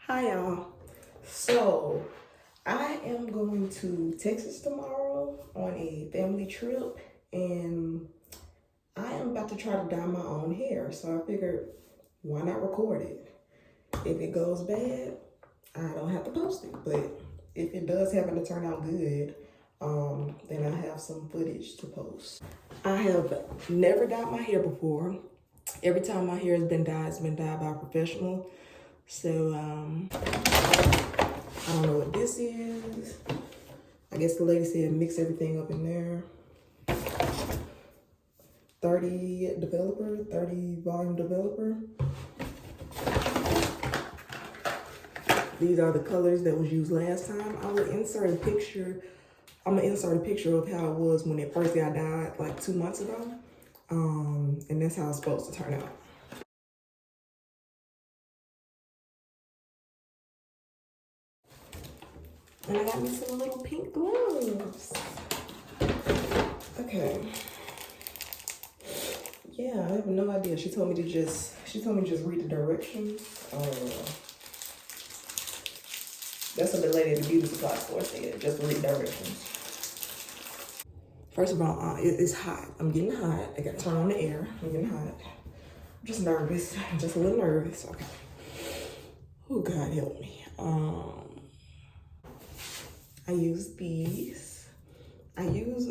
Hi y'all. So I am going to Texas tomorrow on a family trip, and I am about to try to dye my own hair. So I figured, why not record it? If it goes bad, I don't have to post it. But if it does happen to turn out good, then I have some footage to post. I have never dyed my hair before. Every time my hair has been dyed, it's been dyed by a professional. So I don't know what this is. I guess the lady said mix everything up in there. 30 developer, 30 volume developer. These are the colors that was used last time. I will insert a picture. I'm gonna insert a picture of how it was when it first got dyed like 2 months ago. And that's how it's supposed to turn out. And I got me some little pink gloves. Okay. Yeah, I have no idea. She told me to just read the directions. That's what the lady at the beauty supply store said. Just read directions. First of all, it's hot. I'm getting hot. I gotta turn on the air. I'm getting hot. I'm just nervous. I'm just a little nervous. Okay. Oh, God help me. I use these. I use,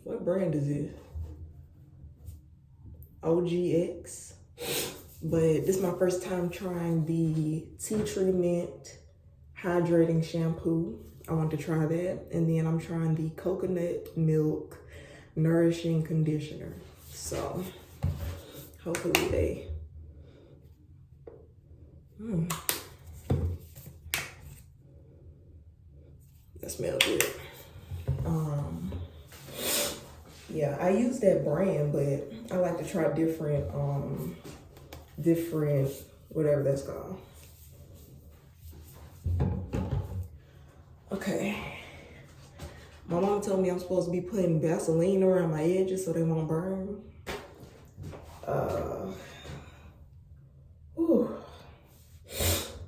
what brand is it? OGX. But this is my first time trying the tea treatment hydrating shampoo. I want to try that. And then I'm trying the coconut milk nourishing conditioner. So hopefully they, that smells good. Yeah, I use that brand, but I like to try different, whatever that's called. Okay. My mom told me I'm supposed to be putting Vaseline around my edges so they won't burn.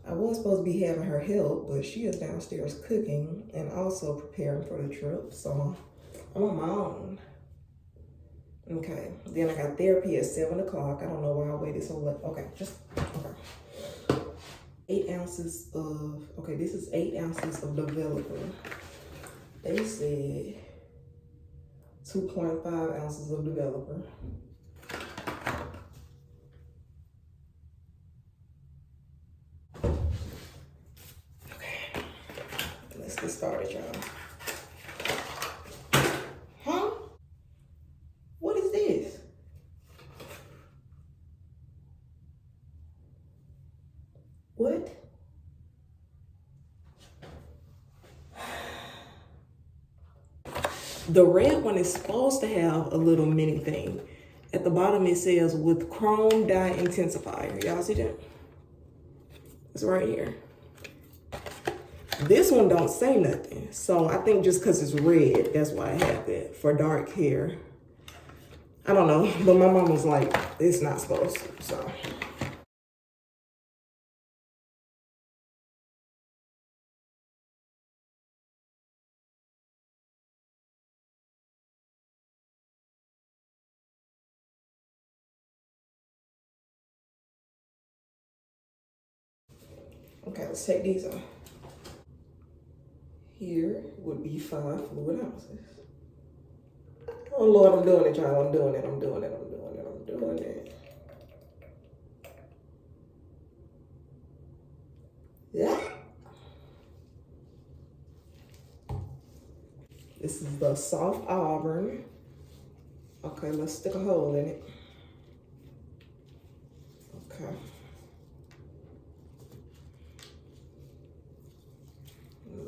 I was supposed to be having her help, but she is downstairs cooking and also preparing for the trip, so I'm on my own. Okay, then I got therapy at 7 o'clock. I don't know why I waited so late. Okay, okay. 8 ounces of, okay, this is 8 ounces of developer. They said 2.5 ounces of developer. Okay, let's get started, y'all. Huh? What is this? What? The red one is supposed to have a little mini thing. At the bottom it says with chrome dye intensifier. Y'all see that? It's right here. This one don't say nothing. So I think just because it's red, that's why I have it for dark hair. I don't know, but my mom was like, it's not supposed to, so. Okay, let's take these off. Here would be 5 fluid ounces. Oh Lord, I'm doing it, y'all. I'm doing it. Yeah. This is the soft auburn. Okay, let's stick a hole in it. Okay.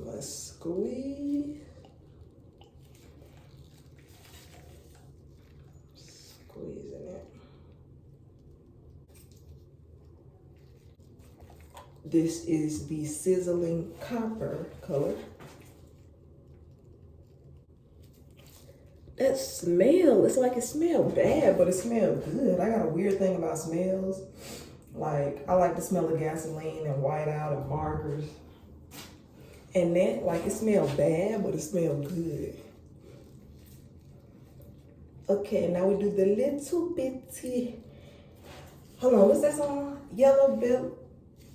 Let's squeeze. Squeezing it. This is the sizzling copper color. That smell, it's like it smells bad, but it smells good. I got a weird thing about smells. Like, I like the smell of gasoline and whiteout and markers. And that, like, it smells bad, but it smells good. Okay, now we do the little bitty. Hold on, what's that song? Yellow Bill,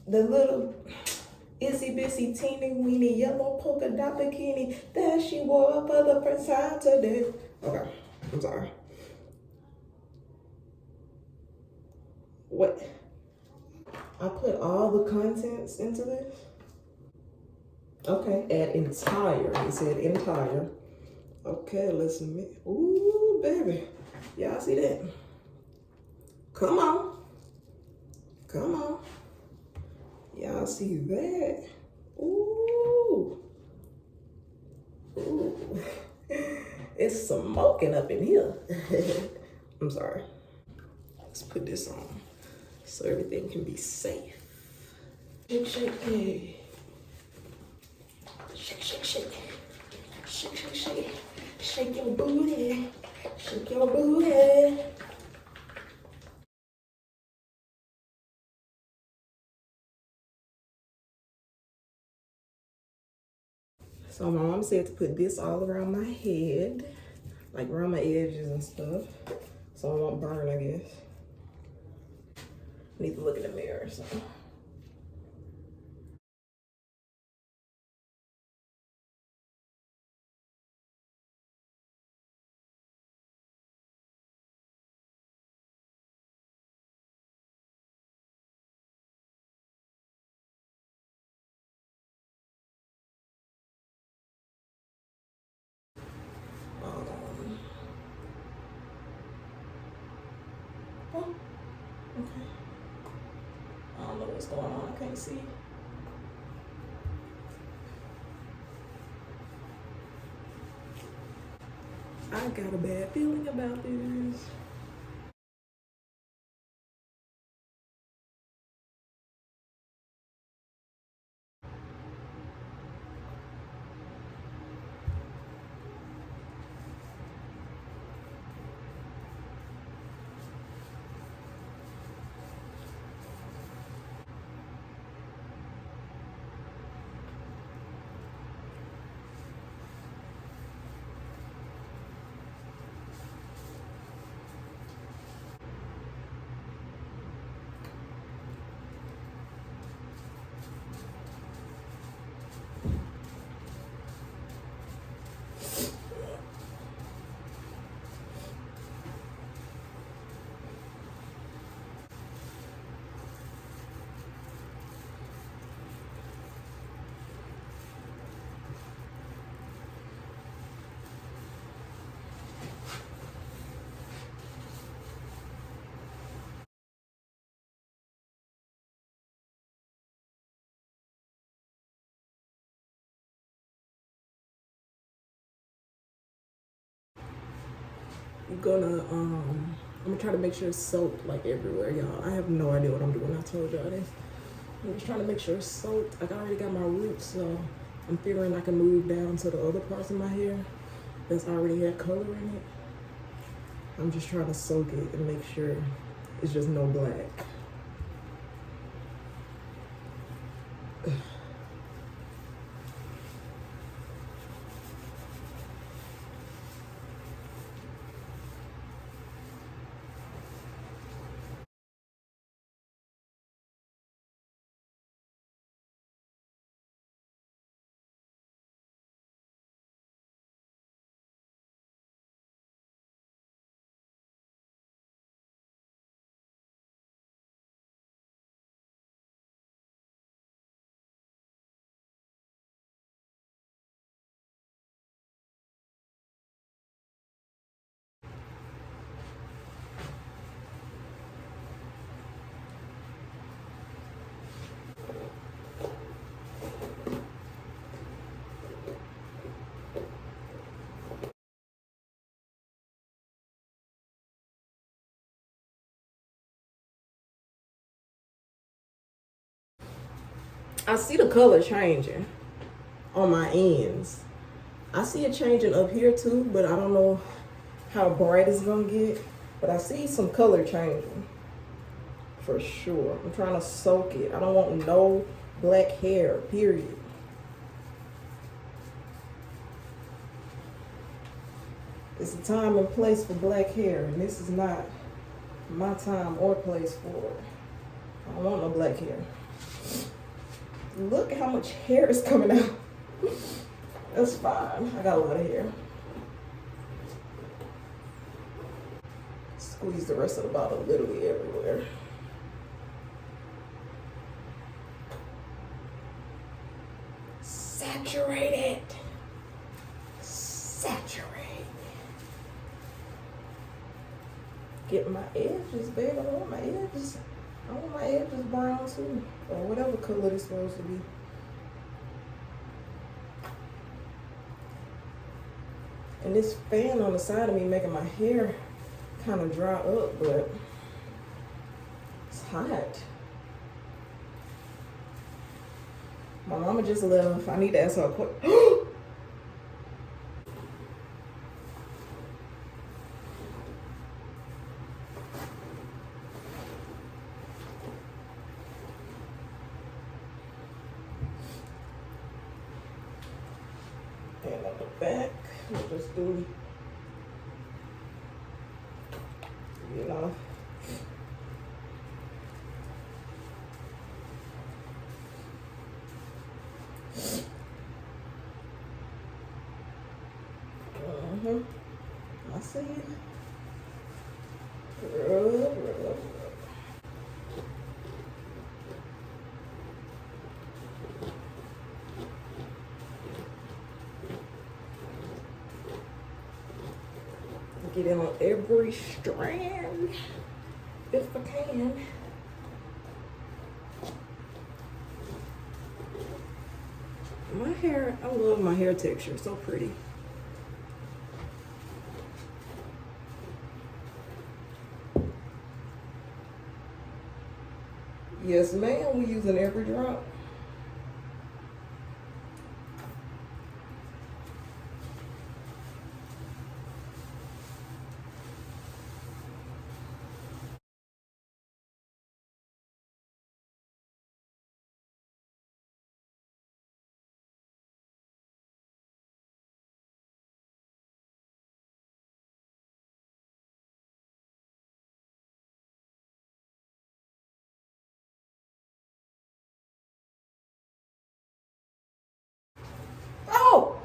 the little itsy bitsy teeny weeny yellow polka dot bikini that she wore for the first time today. Okay, I'm sorry. What? I put all the contents into this? Okay, add entire. He said entire. Okay, let's admit. Ooh, baby. Y'all see that? Come on. Come on. Y'all see that? Ooh. Ooh. It's smoking up in here. I'm sorry. Let's put this on so everything can be safe. Shake, shake, hey. Shake, shake, shake. Shake, shake, shake. Shake your booty. Shake your booty. So my mom said to put this all around my head, like around my edges and stuff, so I won't burn, I guess. Need to look in the mirror or something. Oh, okay. I don't know what's going on. I can't see. I got a bad feeling about this. I'm gonna try to make sure it's soaked like everywhere, y'all. I have no idea what I'm doing. I told y'all this. I'm just trying to make sure it's soaked. I already got my roots, so I'm figuring I can move down to the other parts of my hair that's already had color in it. I'm just trying to soak it and make sure it's just no black. I see the color changing on my ends. I see it changing up here too, but I don't know how bright it's gonna get, but I see some color changing for sure. I'm trying to soak it. I don't want no black hair, period. It's a time and place for black hair, and this is not my time or place for it. I don't want no black hair. Look how much hair is coming out. That's fine. I got a lot of hair. Squeeze the rest of the bottle literally everywhere. Saturate it. Saturate. Get my edges, baby. I want my edges. I want my edges brown too, or whatever color it's supposed to be. And this fan on the side of me making my hair kind of dry up, but it's hot. My mama just left. I need to ask her a question. And on the back, we'll just do, you know, I see it. Rub. Get in on every strand if I can. My hair, I love my hair texture, it's so pretty. Yes, ma'am, we using every drop. Oh!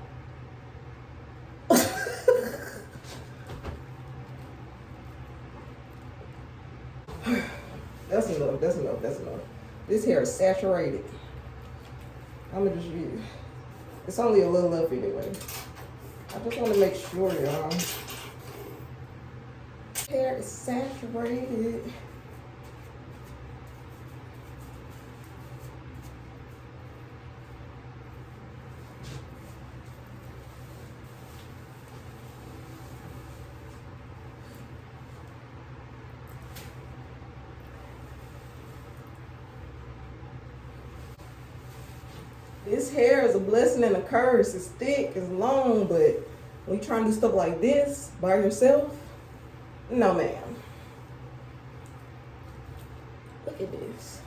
That's enough, that's enough, that's enough. This hair is saturated. I'm gonna just use, it's only a little up anyway. I just want to make sure, y'all. Hair is saturated. This hair is a blessing and a curse. It's thick, it's long, but when you try to do stuff like this by yourself, no ma'am. Look at this.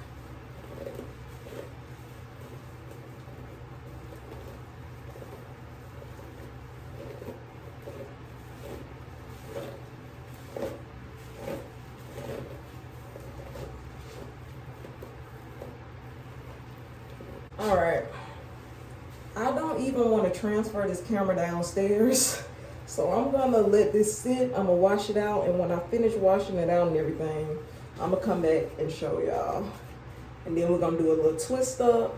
All right. I don't even want to transfer this camera downstairs. So I'm gonna let this sit, I'm gonna wash it out, and when I finish washing it out and everything, I'm gonna come back and show y'all. And then we're gonna do a little twist up,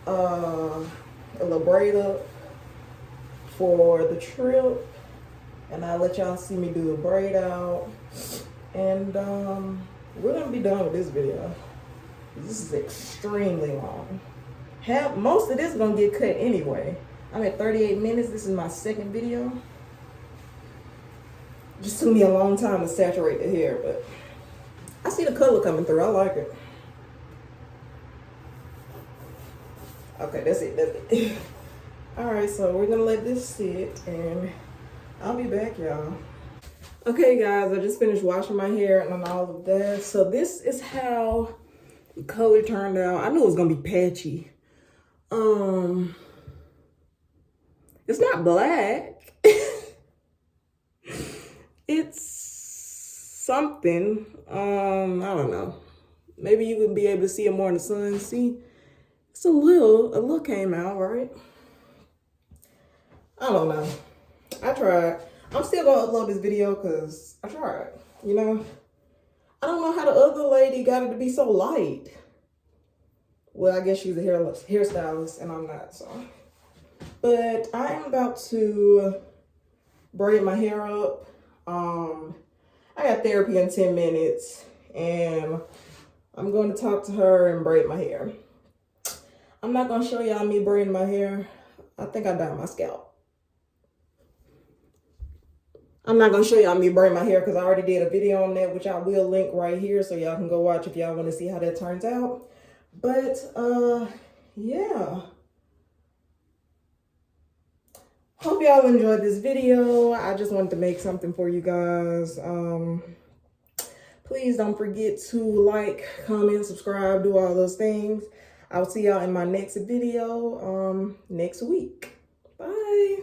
a little braid up for the trip, and I'll let y'all see me do a braid out. And we're gonna be done with this video. This is extremely long. Most of this is gonna get cut anyway. I'm at 38 minutes. This is my second video. Just took me a long time to saturate the hair, but I see the color coming through. I like it. Okay, that's it. That's it. All right, so we're gonna let this sit, and I'll be back, y'all. Okay, guys, I just finished washing my hair and all of that. So this is how the color turned out. I knew it was gonna be patchy. It's not black. It's something. I don't know. Maybe you would be able to see it more in the sun. See, it's a little came out, right? I don't know. I tried. I'm still gonna upload this video because I tried, you know? I don't know how the other lady got it to be so light. Well, I guess she's a hairstylist and I'm not, so. But I am about to braid my hair up. I got therapy in 10 minutes and I'm going to talk to her and braid my hair. I'm not going to show y'all me braiding my hair. I think I dyed my scalp. I'm not going to show y'all me braiding my hair because I already did a video on that, which I will link right here so y'all can go watch if y'all want to see how that turns out. But, yeah. Hope y'all enjoyed this video. I just wanted to make something for you guys. Please don't forget to like, comment, subscribe, do all those things. I'll see y'all in my next video next week. Bye.